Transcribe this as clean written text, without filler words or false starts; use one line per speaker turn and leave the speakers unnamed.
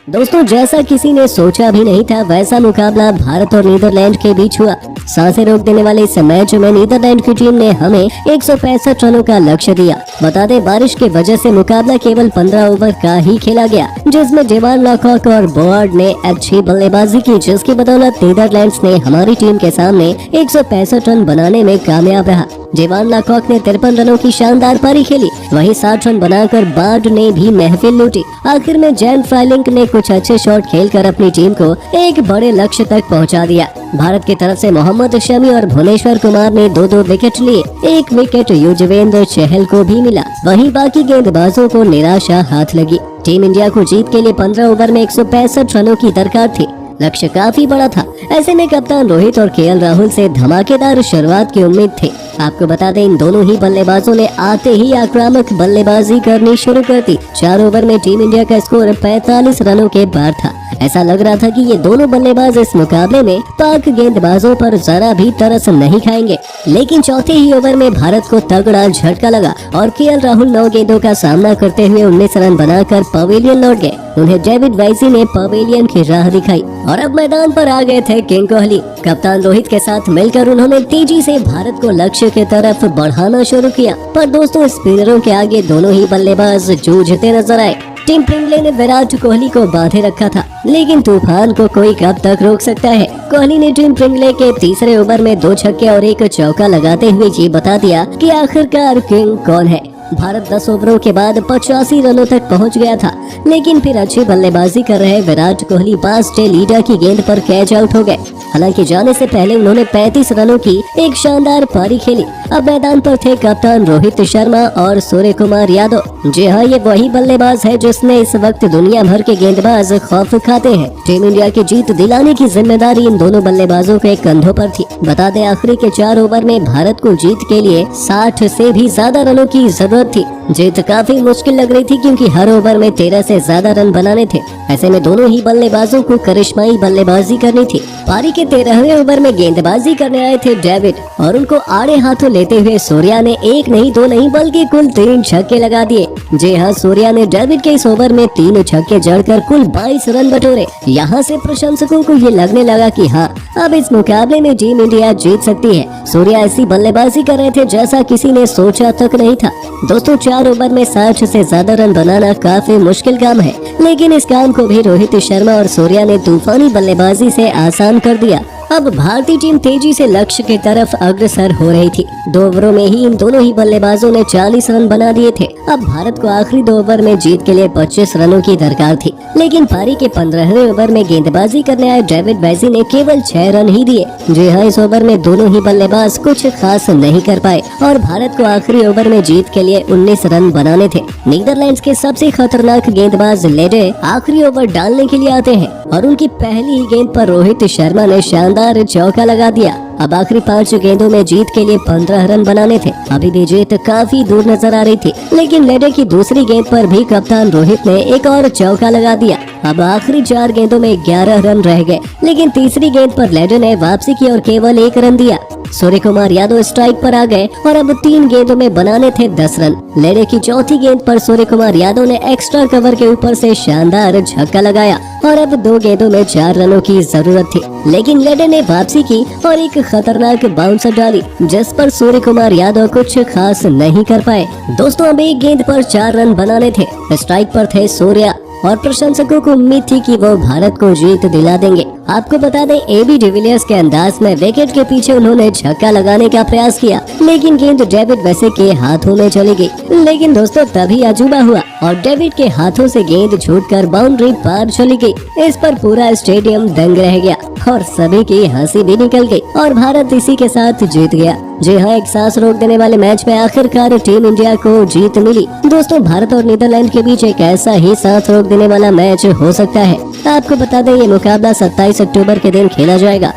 दोस्तों, जैसा किसी ने सोचा भी नहीं था वैसा मुकाबला भारत और नीदरलैंड के बीच हुआ। सांसें रोक देने वाले इस मैच में नीदरलैंड की टीम ने हमें 165 रनों का लक्ष्य दिया। बता दें, बारिश की वजह से मुकाबला केवल 15 ओवर का ही खेला गया, जिसमें जेवान लॉकॉक और बोआर्ड ने अच्छी बल्लेबाजी की, जिसकी बदौलत नीदरलैंड ने हमारी टीम के सामने 165 रन बनाने में कामयाब रहा। जेवान लॉकॉक ने 53 रनों की शानदार पारी खेली, वहीं 60 रन बनाकर बार्ड ने भी महफिल लूटी। आखिर में जैन फ्राइलिंग ने कुछ अच्छे शॉट खेलकर अपनी टीम को एक बड़े लक्ष्य तक पहुंचा दिया। भारत की तरफ से मोहम्मद शमी और भुवनेश्वर कुमार ने 2-2 विकेट लिए। एक विकेट युजवेंद्र चहल को भी मिला, वहीं बाकी गेंदबाजों को निराशा हाथ लगी। टीम इंडिया को जीत के लिए 15 ओवर में 165 रनों की दरकार थी। लक्ष्य काफी बड़ा था। ऐसे में कप्तान रोहित और केएल राहुल से धमाकेदार शुरुआत की उम्मीद थी। आपको बता दें, इन दोनों ही बल्लेबाजों ने आते ही आक्रामक बल्लेबाजी करनी शुरू कर दी। 4 ओवर में टीम इंडिया का स्कोर 45 रनों के पार था। ऐसा लग रहा था कि ये दोनों बल्लेबाज इस मुकाबले में पाक गेंदबाजों पर जरा भी तरस नहीं खाएंगे, लेकिन चौथे ही ओवर में भारत को तगड़ा झटका लगा और केएल राहुल 9 गेंदों का सामना करते हुए 19 रन बनाकर पवेलियन लौट गए। उन्हें डेविड वाइसी ने पवेलियन की राह दिखाई और अब मैदान पर आ गए थे किंग कोहली। कप्तान रोहित के साथ मिलकर उन्होंने तेजी से भारत को लक्ष्य की तरफ बढ़ाना शुरू किया, पर दोस्तों स्पिनरों के आगे दोनों ही बल्लेबाज जूझते नजर आए। टिम प्रिंगले ने विराट कोहली को बांधे रखा था, लेकिन तूफान को कोई कब तक रोक सकता है। कोहली ने टिम प्रिंगले के तीसरे ओवर में 2 छक्के और 1 चौका लगाते हुए ये बता दिया कि आखिरकार किंग कौन है। भारत 10 ओवरों के बाद 85 रनों तक पहुंच गया था, लेकिन फिर अच्छी बल्लेबाजी कर रहे विराट कोहली पास डे लीडर की गेंद पर कैच आउट हो गए। हालांकि जाने से पहले उन्होंने 35 रनों की एक शानदार पारी खेली। अब मैदान पर थे कप्तान रोहित शर्मा और सूर्य कुमार यादव। जी हाँ, ये वही बल्लेबाज है जिसने इस वक्त दुनिया भर के गेंदबाज खौफ खाते हैं। टीम इंडिया की जीत दिलाने की जिम्मेदारी इन दोनों बल्लेबाजों के कंधों पर थी। बता दें, आखिरी के 4 ओवर में भारत को जीत के लिए 60 से भी ज्यादा रनों की जरूरत थी। जीत काफी मुश्किल लग रही थी, क्योंकि हर ओवर में 13 से ज्यादा रन बनाने थे। ऐसे में दोनों ही बल्लेबाजों को करिश्माई बल्लेबाजी करनी थी। पारी के 13वें ओवर में गेंदबाजी करने आए थे डेविड और उनको आड़े हाथों लेते हुए सूर्या ने 1 नहीं 2 नहीं बल्कि कुल 3 छक्के लगा दिए। जी हाँ, सूर्या ने डेविड के इस ओवर में 3 छक्के जड़कर कुल 22 रन बटोरे। यहाँ से प्रशंसकों को ये लगने लगा कि हाँ, अब इस मुकाबले में टीम इंडिया जीत सकती है। सूर्या ऐसी बल्लेबाजी कर रहे थे जैसा किसी ने सोचा तक नहीं था। दोस्तों, 4 ओवर में 60 से ज्यादा रन बनाना काफी मुश्किल काम है, लेकिन इस काम को भी रोहित शर्मा और सूर्या ने तूफानी बल्लेबाजी से आसान कर दिया। अब भारतीय टीम तेजी से लक्ष्य की तरफ अग्रसर हो रही थी। 2 ओवरों में ही इन दोनों ही बल्लेबाजों ने 40 रन बना दिए थे। अब भारत को आखिरी 2 ओवर में जीत के लिए 25 रनों की दरकार थी, लेकिन पारी के 15वें ओवर में गेंदबाजी करने आए डेविड वाइसी ने केवल 6 रन ही दिए। जी हाँ, इस ओवर में दोनों ही बल्लेबाज कुछ खास नहीं कर पाए और भारत को आखिरी ओवर में जीत के लिए 19 रन बनाने थे। नीदरलैंड्स के सबसे खतरनाक गेंदबाज लेडे आखिरी ओवर डालने के लिए आते हैं और उनकी पहली ही गेंद पर रोहित शर्मा ने शानदार चौका लगा दिया। अब आखिरी 5 गेंदों में जीत के लिए 15 रन बनाने थे। अभी भी जीत काफी दूर नजर आ रही थी, लेकिन लेडे की दूसरी गेंद पर भी कप्तान रोहित ने एक और चौका लगा दिया। अब आखिरी 4 गेंदों में 11 रन रह गए, लेकिन तीसरी गेंद पर लेडे ने वापसी की और केवल 1 रन दिया। सूर्य कुमार यादव स्ट्राइक पर आ गए और अब 3 गेंदों में बनाने थे 10 रन। लेडे की चौथी गेंद पर सूर्य कुमार यादव ने एक्स्ट्रा कवर के ऊपर से शानदार छक्का लगाया और अब 2 गेंदों में 4 रनों की जरूरत थी, लेकिन लेडे ने वापसी की और एक खतरनाक बाउंसर डाली, जिस पर सूर्य कुमार यादव कुछ खास नहीं कर पाए। दोस्तों, अब 1 गेंद पर 4 रन बनाने थे। स्ट्राइक पर थे सूर्या और प्रशंसकों को उम्मीद थी कि वो भारत को जीत दिला देंगे। आपको बता दें, एबी डिविलियर्स के अंदाज में विकेट के पीछे उन्होंने छक्का लगाने का प्रयास किया, लेकिन गेंद डेविड वैसे के हाथों में चली गई। लेकिन दोस्तों, तभी अजूबा हुआ और डेविड के हाथों से गेंद छूटकर बाउंड्री पार चली गई। इस पर पूरा स्टेडियम दंग रह गया और सभी की हंसी भी निकल गई और भारत इसी के साथ जीत गया। जी हाँ, एक सांस रोक देने वाले मैच में आखिरकार टीम इंडिया को जीत मिली। दोस्तों, भारत और नीदरलैंड के बीच एक ऐसा ही सांस रोक देने वाला मैच हो सकता है। आपको बता दें, ये मुकाबला 27 अक्टूबर के दिन खेला जाएगा।